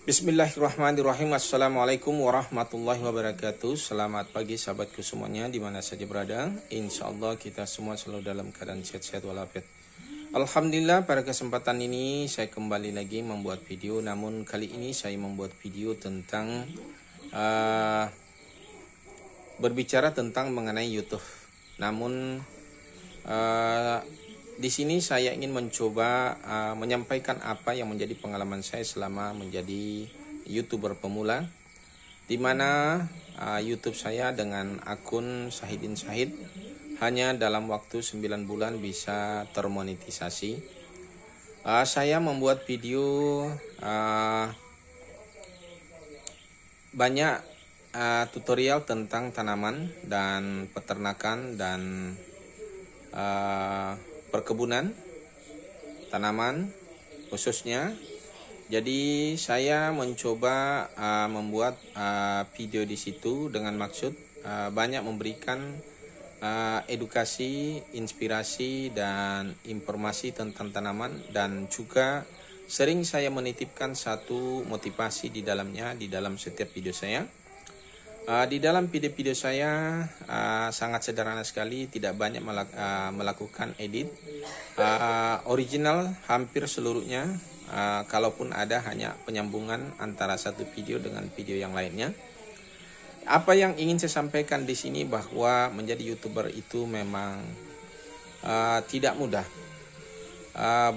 Bismillahirrahmanirrahim. Assalamualaikum warahmatullahi wabarakatuh. Selamat pagi sahabatku semuanya di mana saja berada. Insya Allah kita semua selalu dalam keadaan sehat-sehat walafiat. Alhamdulillah, pada kesempatan ini saya kembali lagi membuat video. Namun kali ini saya membuat video tentang berbicara tentang mengenai YouTube. Namun di sini saya ingin mencoba menyampaikan apa yang menjadi pengalaman saya selama menjadi YouTuber pemula, di mana YouTube saya dengan akun Syahidin Syahid hanya dalam waktu 9 bulan bisa termonetisasi. Saya membuat video banyak tutorial tentang tanaman dan peternakan dan perkebunan tanaman khususnya. Jadi saya mencoba membuat video di situ dengan maksud banyak memberikan edukasi, inspirasi dan informasi tentang tanaman, dan juga sering saya menitipkan satu motivasi di dalamnya di dalam setiap video saya. Di dalam video-video saya sangat sederhana sekali, tidak banyak melakukan edit. Original hampir seluruhnya, kalaupun ada hanya penyambungan antara satu video dengan video yang lainnya. Apa yang ingin saya sampaikan di sini bahwa menjadi YouTuber itu memang tidak mudah.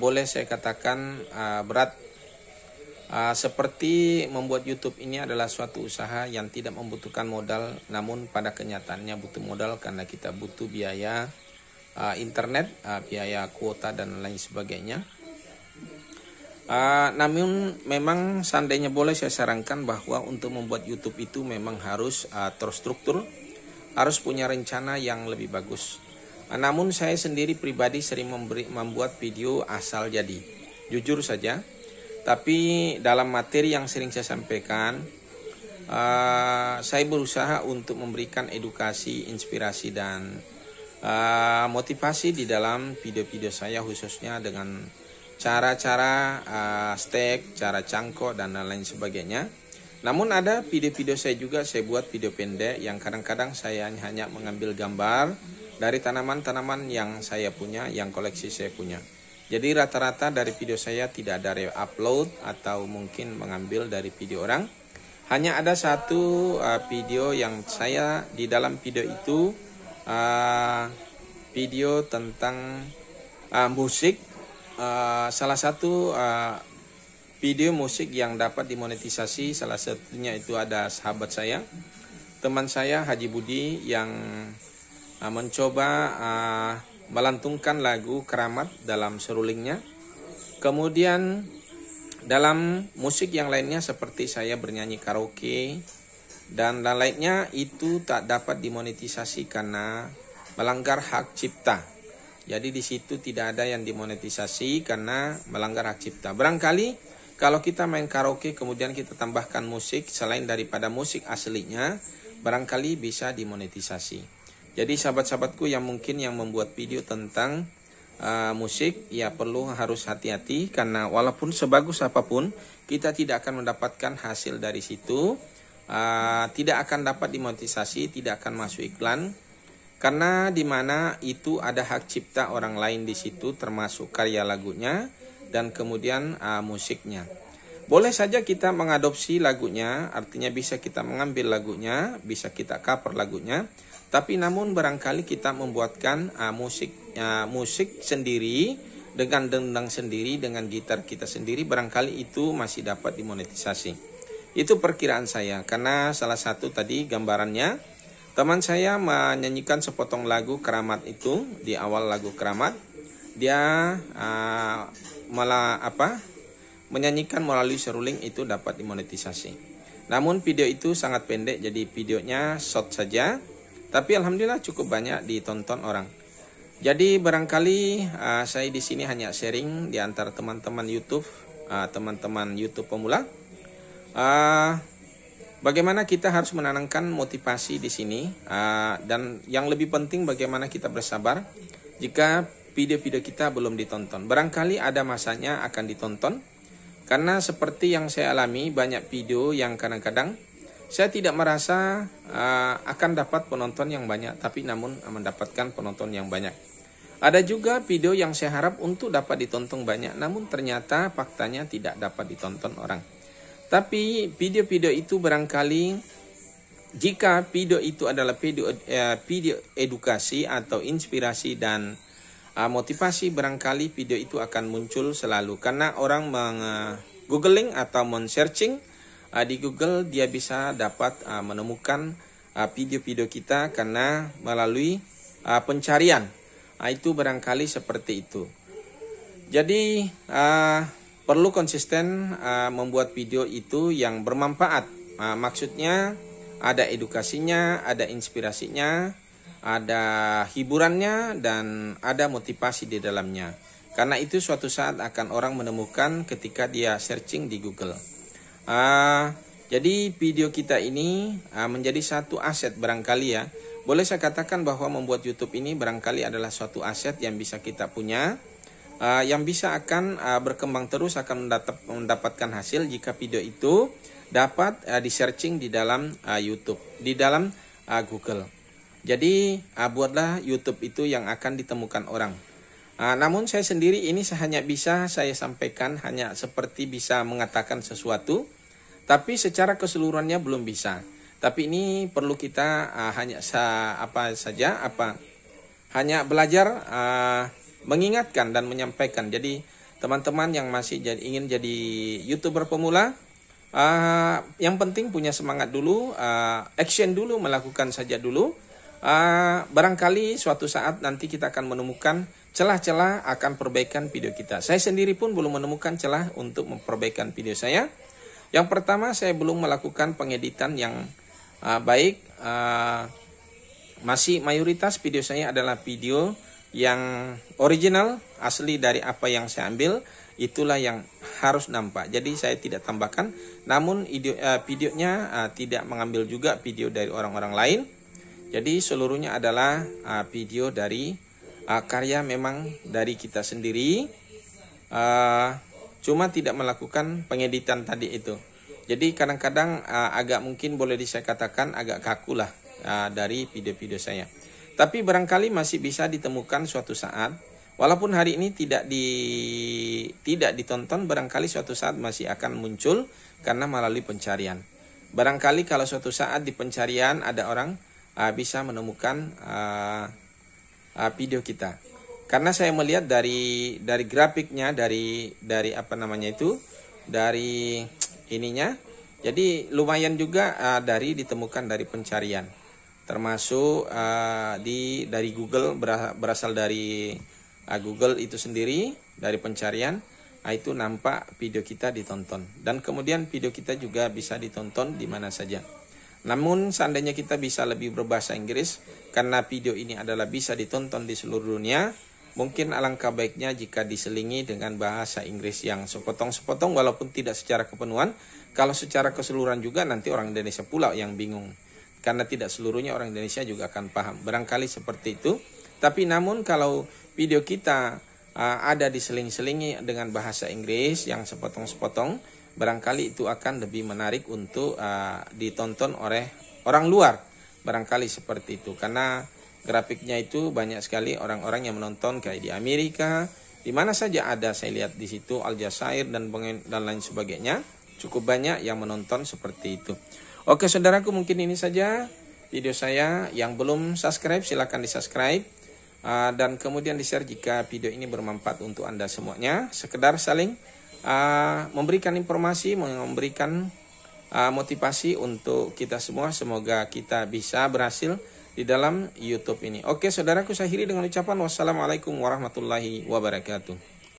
Boleh saya katakan berat. Seperti membuat YouTube ini adalah suatu usaha yang tidak membutuhkan modal, namun pada kenyataannya butuh modal karena kita butuh biaya internet, biaya kuota dan lain sebagainya. Namun memang seandainya boleh saya sarankan bahwa untuk membuat YouTube itu memang harus terstruktur, harus punya rencana yang lebih bagus. Namun saya sendiri pribadi sering membuat video asal jadi, jujur saja. Tapi dalam materi yang sering saya sampaikan, saya berusaha untuk memberikan edukasi, inspirasi dan motivasi di dalam video-video saya, khususnya dengan cara-cara stek, cara cangkok dan lain sebagainya. Namun ada video-video saya juga, saya buat video pendek yang kadang-kadang saya hanya mengambil gambar dari tanaman-tanaman yang saya punya, yang koleksi saya punya. Jadi rata-rata dari video saya tidak ada re-upload atau mungkin mengambil dari video orang. Hanya ada satu video yang saya di dalam video itu video tentang musik. Salah satu video musik yang dapat dimonetisasi, salah satunya itu ada sahabat saya, teman saya Haji Budi, yang mencoba melantungkan lagu Keramat dalam serulingnya. Kemudian dalam musik yang lainnya seperti saya bernyanyi karaoke dan lainnya itu tak dapat dimonetisasi karena melanggar hak cipta. Jadi di situ tidak ada yang dimonetisasi karena melanggar hak cipta. Barangkali kalau kita main karaoke kemudian kita tambahkan musik selain daripada musik aslinya, barangkali bisa dimonetisasi. Jadi sahabat-sahabatku yang mungkin yang membuat video tentang musik, ya harus hati-hati karena walaupun sebagus apapun kita tidak akan mendapatkan hasil dari situ, tidak akan dapat dimonetisasi, tidak akan masuk iklan karena di mana itu ada hak cipta orang lain di situ, termasuk karya lagunya dan kemudian musiknya. Boleh saja kita mengadopsi lagunya, artinya bisa kita mengambil lagunya, bisa kita cover lagunya. Tapi namun barangkali kita membuatkan musik sendiri dengan dendang sendiri, dengan gitar kita sendiri, barangkali itu masih dapat dimonetisasi. Itu perkiraan saya, karena salah satu tadi gambarannya teman saya menyanyikan sepotong lagu Keramat itu di awal lagu Keramat, dia menyanyikan melalui seruling, itu dapat dimonetisasi. Namun video itu sangat pendek, jadi videonya short saja. Tapi alhamdulillah cukup banyak ditonton orang. Jadi barangkali saya di sini hanya sharing di antara teman-teman YouTube, teman-teman YouTube pemula. Bagaimana kita harus menanamkan motivasi di sini, dan yang lebih penting bagaimana kita bersabar jika video-video kita belum ditonton. Barangkali ada masanya akan ditonton, Karena seperti yang saya alami, banyak video yang kadang-kadang saya tidak merasa akan dapat penonton yang banyak, tapi namun mendapatkan penonton yang banyak. Ada juga video yang saya harap untuk dapat ditonton banyak, namun ternyata faktanya tidak dapat ditonton orang. Tapi video-video itu barangkali, jika video itu adalah video edukasi atau inspirasi dan motivasi, barangkali video itu akan muncul selalu. Karena orang googling atau men-searching di Google, dia bisa dapat menemukan video-video kita karena melalui pencarian. Itu barangkali seperti itu. Jadi perlu konsisten membuat video itu yang bermanfaat. Maksudnya ada edukasinya, ada inspirasinya, ada hiburannya, dan ada motivasi di dalamnya. Karena itu suatu saat akan orang menemukan ketika dia searching di Google. Jadi video kita ini menjadi satu aset barangkali ya. Boleh saya katakan bahwa membuat YouTube ini barangkali adalah suatu aset yang bisa kita punya, yang bisa akan berkembang terus, akan mendapatkan hasil jika video itu dapat di-searching di dalam YouTube, di dalam Google. Jadi buatlah YouTube itu yang akan ditemukan orang. Namun saya sendiri ini hanya bisa saya sampaikan, hanya seperti bisa mengatakan sesuatu, tapi secara keseluruhannya belum bisa. Tapi ini perlu kita hanya belajar mengingatkan dan menyampaikan. Jadi teman-teman yang masih ingin jadi YouTuber pemula, yang penting punya semangat dulu, action dulu, melakukan saja dulu. Barangkali suatu saat nanti kita akan menemukan celah-celah akan perbaikan video kita. Saya sendiri pun belum menemukan celah untuk memperbaikan video saya. Yang pertama, saya belum melakukan pengeditan yang baik. Masih mayoritas video saya adalah video yang original, asli dari apa yang saya ambil, itulah yang harus nampak. Jadi saya tidak tambahkan, namun videonya tidak mengambil juga video dari orang-orang lain. Jadi seluruhnya adalah video dari karya memang dari kita sendiri, cuma tidak melakukan pengeditan tadi itu. Jadi kadang-kadang agak mungkin boleh saya katakan agak kaku lah dari video-video saya. Tapi barangkali masih bisa ditemukan suatu saat. Walaupun hari ini tidak ditonton, barangkali suatu saat masih akan muncul karena melalui pencarian. Barangkali kalau suatu saat di pencarian ada orang bisa menemukan video kita. Karena saya melihat dari grafiknya, dari dari ininya, jadi lumayan juga ditemukan dari pencarian, termasuk dari Google, berasal dari Google itu sendiri, dari pencarian. Itu nampak video kita ditonton, dan kemudian video kita juga bisa ditonton di mana saja. Namun seandainya kita bisa lebih berbahasa Inggris, karena video ini adalah bisa ditonton di seluruh dunia, mungkin alangkah baiknya jika diselingi dengan bahasa Inggris yang sepotong-sepotong, walaupun tidak secara kepenuhan. Kalau secara keseluruhan juga nanti orang Indonesia pula yang bingung, karena tidak seluruhnya orang Indonesia juga akan paham. Barangkali seperti itu. Tapi namun kalau video kita ada diseling-selingi dengan bahasa Inggris yang sepotong-sepotong, barangkali itu akan lebih menarik untuk ditonton oleh orang luar. Barangkali seperti itu, karena grafiknya itu banyak sekali orang-orang yang menonton, kayak di Amerika, di mana saja ada, saya lihat di situ Aljazair dan lain sebagainya, cukup banyak yang menonton seperti itu. Oke saudaraku, mungkin ini saja video saya. Yang belum subscribe silahkan di-subscribe, dan kemudian di-share jika video ini bermanfaat untuk Anda semuanya. Sekedar saling memberikan informasi, memberikan motivasi untuk kita semua. Semoga kita bisa berhasil di dalam YouTube ini. Oke saudaraku, saya akhiri dengan ucapan wassalamualaikum warahmatullahi wabarakatuh.